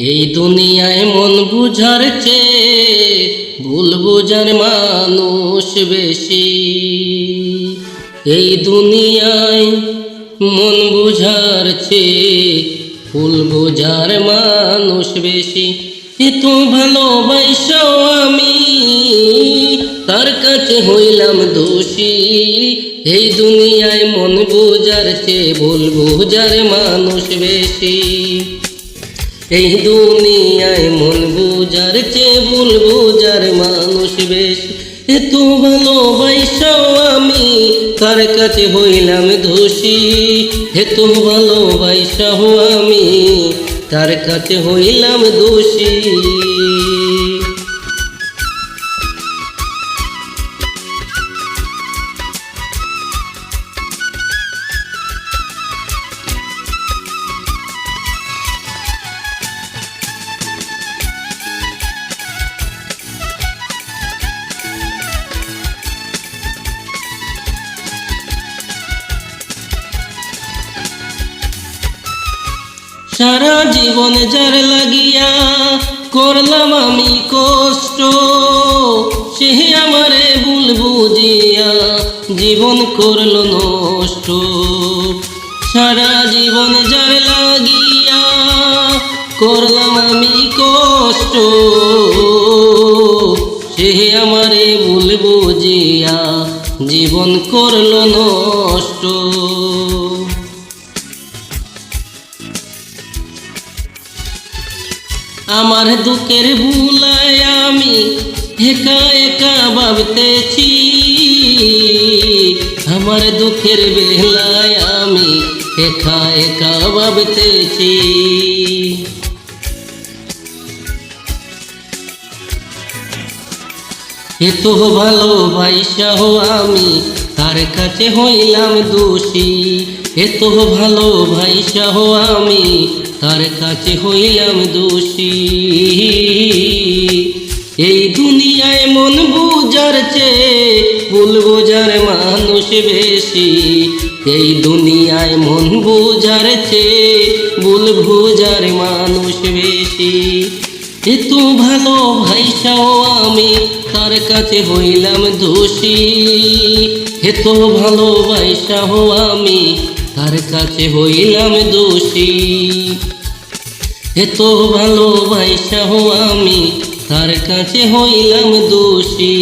এই দুনিয়ায় মন বুঝার চেয়ে ভুল বুঝার মানুষ বেশি। এই দুনিয়ায় মন বুঝার চেয়ে ভুল বুঝার মানুষ বেশি। এত ভালোবাসাও আমি তার কাছে হইলাম দোষী। এই দুনিয়ায় মন বুঝার চেয়ে ভুল বুঝার মানুষ বেশি। এই দুনিয়ায় মন বুঝার চেয়ে ভুল বুঝার মানুষ বেশি। এত ভালোবাসাও আমি তার কাছে হইলাম দোষী। এত ভালোবাসাও আমি তার কাছে হইলাম দোষী। সারা জীবন যার লাগিয়া করলাম আমি কষ্ট, সে আমারে ভুল বুঝিয়া জীবন করল নষ্ট। সারা জীবন যার লাগিয়া করলাম আমি কষ্ট, সে আমারে ভুল বুঝিয়া জীবন করল নষ্ট। আমার দুঃখের ভুলায় আমি একা একা ভাবতেছি। আমার দুঃখের বেলায় আমি একা একা ভাবতেছি। এত ভালোবাসাও আমি তার কাছে হইলাম দোষী। এত ভালোবাসাও আমি তার কাছে হইলাম দোষী। এই দুনিয়ায় মন বুঝার চেয়ে ভুল বুঝার মানুষ বেশি। এই দুনিয়ায় মন বুঝার চেয়ে ভুল বুঝার মানুষ বেশি। এত ভালোবাসাও আমি তার কাছে হইলাম দোষী। এত ভালোবাসাও আমি তার কাছে হইলাম দোষী। এত ভালোবাসাও আমি তার কাছে হইলাম দোষী।